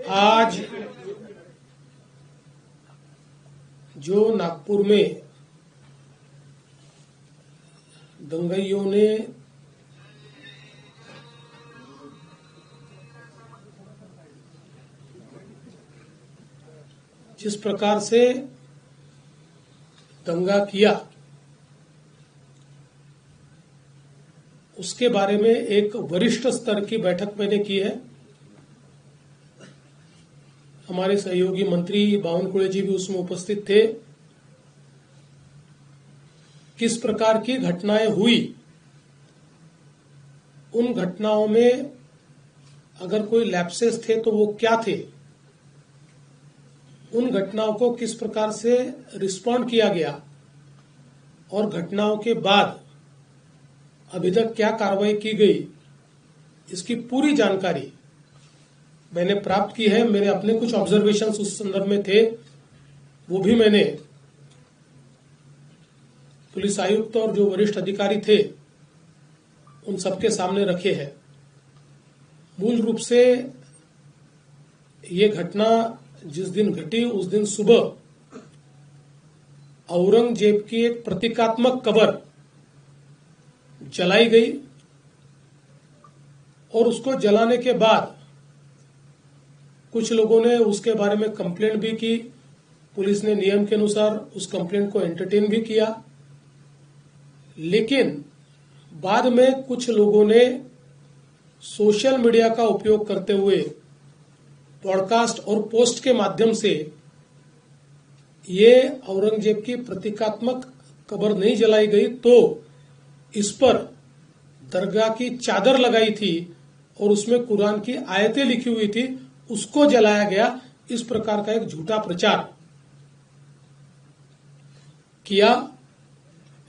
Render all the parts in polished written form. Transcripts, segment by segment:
आज जो नागपुर में दंगाइयों ने जिस प्रकार से दंगा किया उसके बारे में एक वरिष्ठ स्तर की बैठक मैंने की है। हमारे सहयोगी मंत्री बावनकुळे जी भी उसमें उपस्थित थे। किस प्रकार की घटनाएं हुई, उन घटनाओं में अगर कोई लैप्सेस थे तो वो क्या थे, उन घटनाओं को किस प्रकार से रिस्पॉन्ड किया गया और घटनाओं के बाद अभी तक क्या कार्रवाई की गई, इसकी पूरी जानकारी मैंने प्राप्त की है। मेरे अपने कुछ ऑब्जर्वेशंस उस संदर्भ में थे, वो भी मैंने पुलिस आयुक्त और जो वरिष्ठ अधिकारी थे उन सबके सामने रखे हैं। मूल रूप से ये घटना जिस दिन घटी उस दिन सुबह औरंगजेब की एक प्रतीकात्मक कब्र जलाई गई और उसको जलाने के बाद कुछ लोगों ने उसके बारे में कंप्लेंट भी की। पुलिस ने नियम के अनुसार उस कंप्लेंट को एंटरटेन भी किया, लेकिन बाद में कुछ लोगों ने सोशल मीडिया का उपयोग करते हुए पॉडकास्ट और पोस्ट के माध्यम से ये औरंगजेब की प्रतीकात्मक कब्र नहीं जलाई गई तो इस पर दरगाह की चादर लगाई थी और उसमें कुरान की आयतें लिखी हुई थी, उसको जलाया गया। इस प्रकार का एक झूठा प्रचार किया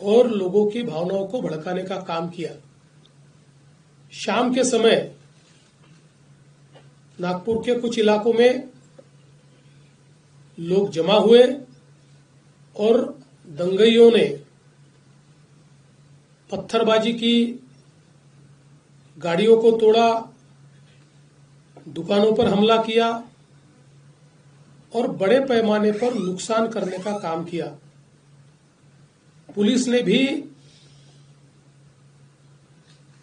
और लोगों की भावनाओं को भड़काने का काम किया। शाम के समय नागपुर के कुछ इलाकों में लोग जमा हुए और दंगाइयों ने पत्थरबाजी की, गाड़ियों को तोड़ा, दुकानों पर हमला किया और बड़े पैमाने पर नुकसान करने का काम किया। पुलिस ने भी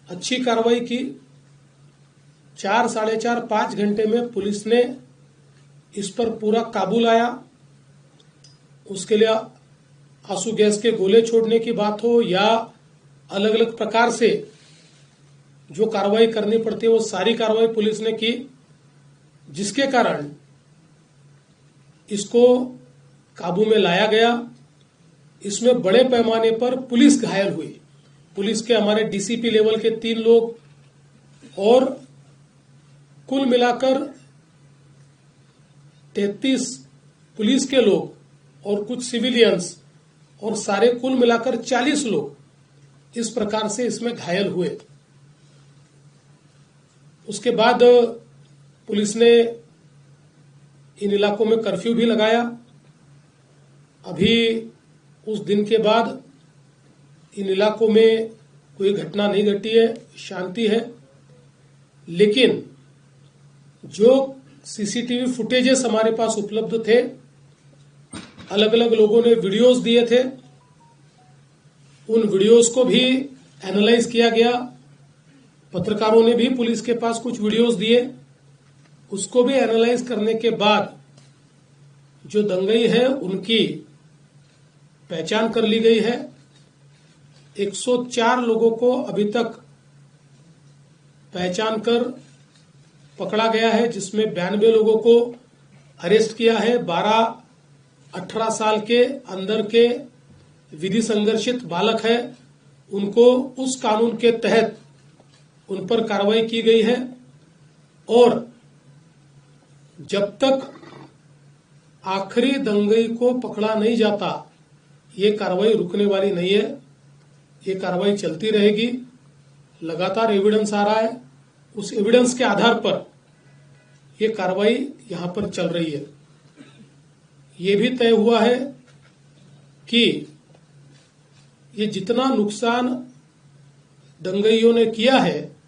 अच्छी कार्रवाई की। 4, साढ़े 4, 5 घंटे में पुलिस ने इस पर पूरा काबू लाया। उसके लिए आंसू गैस के गोले छोड़ने की बात हो या अलग अलग प्रकार से जो कार्रवाई करनी पड़ती है वो सारी कार्रवाई पुलिस ने की, जिसके कारण इसको काबू में लाया गया। इसमें बड़े पैमाने पर पुलिस घायल हुई। पुलिस के हमारे डीसीपी लेवल के 3 लोग और कुल मिलाकर 33 पुलिस के लोग और कुछ सिविलियंस और सारे कुल मिलाकर 40 लोग इस प्रकार से इसमें घायल हुए। उसके बाद पुलिस ने इन इलाकों में कर्फ्यू भी लगाया। अभी उस दिन के बाद इन इलाकों में कोई घटना नहीं घटी है, शांति है। लेकिन जो सीसीटीवी फुटेजेस हमारे पास उपलब्ध थे, अलग अलग लोगों ने वीडियोस दिए थे, उन वीडियोस को भी एनालाइज किया गया। पत्रकारों ने भी पुलिस के पास कुछ वीडियोस दिए, उसको भी एनालाइज करने के बाद जो दंगाई है उनकी पहचान कर ली गई है। 104 लोगों को अभी तक पहचान कर पकड़ा गया है, जिसमें 92 लोगों को अरेस्ट किया है। 12-18 साल के अंदर के विधि संघर्षित बालक है, उनको उस कानून के तहत उन पर कार्रवाई की गई है और जब तक आखिरी दंगाई को पकड़ा नहीं जाता ये कार्रवाई रुकने वाली नहीं है। ये कार्रवाई चलती रहेगी। लगातार एविडेंस आ रहा है, उस एविडेंस के आधार पर ये कार्रवाई यहां पर चल रही है। ये भी तय हुआ है कि ये जितना नुकसान दंगाइयों ने किया है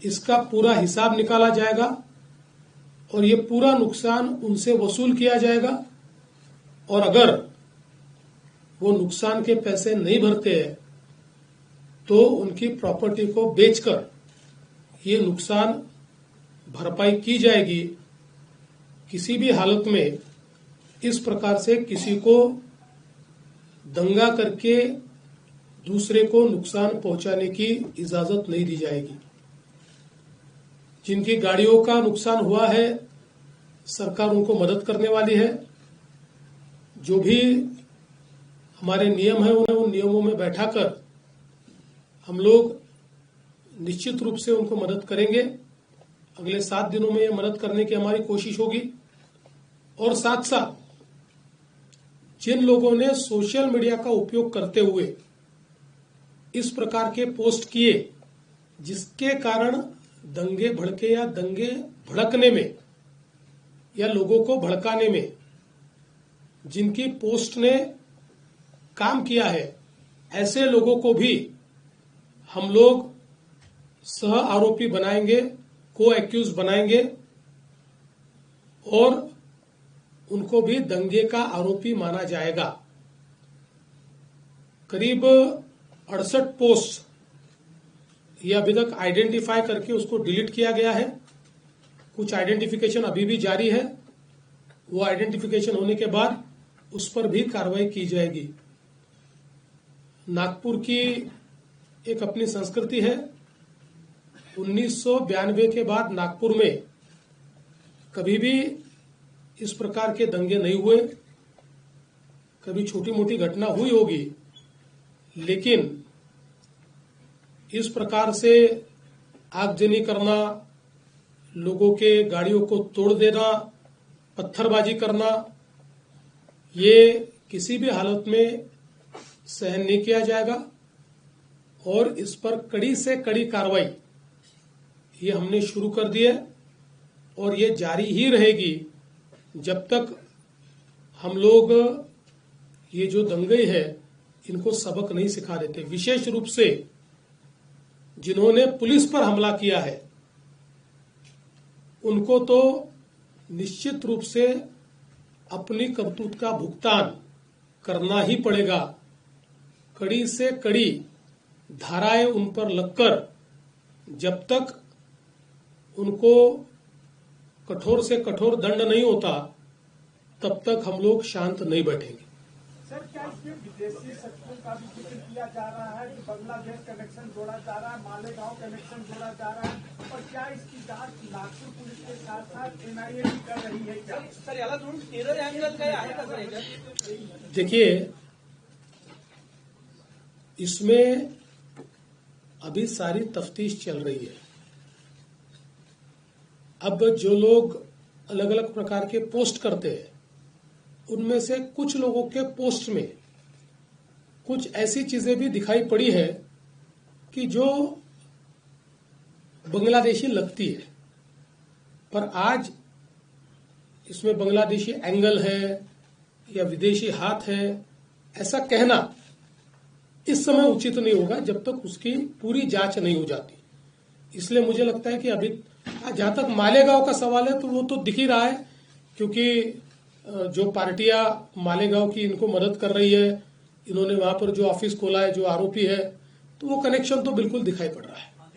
इसका पूरा हिसाब निकाला जाएगा और ये पूरा नुकसान उनसे वसूल किया जाएगा। और अगर वो नुकसान के पैसे नहीं भरते हैं तो उनकी प्रॉपर्टी को बेचकर ये नुकसान भरपाई की जाएगी। किसी भी हालत में इस प्रकार से किसी को दंगा करके दूसरे को नुकसान पहुंचाने की इजाजत नहीं दी जाएगी। जिनकी गाड़ियों का नुकसान हुआ है सरकार उनको मदद करने वाली है। जो भी हमारे नियम है उन्हें उन नियमों में बैठाकर हम लोग निश्चित रूप से उनको मदद करेंगे। अगले 7 दिनों में ये मदद करने की हमारी कोशिश होगी। और साथ साथ जिन लोगों ने सोशल मीडिया का उपयोग करते हुए इस प्रकार के पोस्ट किए जिसके कारण दंगे भड़के या दंगे भड़कने में या लोगों को भड़काने में जिनकी पोस्ट ने काम किया है, ऐसे लोगों को भी हम लोग सह आरोपी बनाएंगे, को एक्यूज बनाएंगे और उनको भी दंगे का आरोपी माना जाएगा। करीब 68 पोस्ट ये अभी तक आइडेंटिफाई करके उसको डिलीट किया गया है। कुछ आइडेंटिफिकेशन अभी भी जारी है। वो आइडेंटिफिकेशन होने के बाद उस पर भी कार्रवाई की जाएगी। नागपुर की एक अपनी संस्कृति है। 1992 के बाद नागपुर में कभी भी इस प्रकार के दंगे नहीं हुए। कभी छोटी मोटी घटना हुई होगी, लेकिन इस प्रकार से आगजनी करना, लोगों के गाड़ियों को तोड़ देना, पत्थरबाजी करना, ये किसी भी हालत में सहन नहीं किया जाएगा। और इस पर कड़ी से कड़ी कार्रवाई ये हमने शुरू कर दी है और ये जारी ही रहेगी जब तक हम लोग ये जो दंगे हैं इनको सबक नहीं सिखा देते। विशेष रूप से जिन्होंने पुलिस पर हमला किया है उनको तो निश्चित रूप से अपनी करतूत का भुगतान करना ही पड़ेगा। कड़ी से कड़ी धाराएं उन पर लगकर जब तक उनको कठोर से कठोर दंड नहीं होता तब तक हम लोग शांत नहीं बैठेंगे। सर, क्या इसमें विदेशी शक्तियों का भी जिक्र किया जा रहा है कि बांग्लादेश कनेक्शन जोड़ा जा रहा है, मालेगांव कनेक्शन जोड़ा जा रहा है, और क्या इसकी जांच नागपुर पुलिस के साथ साथ एनआईए भी कर रही है? क्या सर याला जोडून टेरर अँगल काय आहे का सर याच्यात? देखिए, इसमें अभी सारी तफ्तीश चल रही है। अब जो लोग अलग अलग प्रकार के पोस्ट करते हैं उनमें से कुछ लोगों के पोस्ट में कुछ ऐसी चीजें भी दिखाई पड़ी है कि जो बांग्लादेशी लगती है, पर आज इसमें बांग्लादेशी एंगल है या विदेशी हाथ है ऐसा कहना इस समय उचित नहीं होगा जब तक उसकी पूरी जांच नहीं हो जाती। इसलिए मुझे लगता है कि अभी जहां तक मालेगांव का सवाल है तो वो तो दिख ही रहा है, क्योंकि जो पार्टियां मालेगांव की इनको मदद कर रही है, इन्होंने वहां पर जो ऑफिस खोला है, जो आरोपी है, तो वो कनेक्शन तो बिल्कुल दिखाई पड़ रहा है।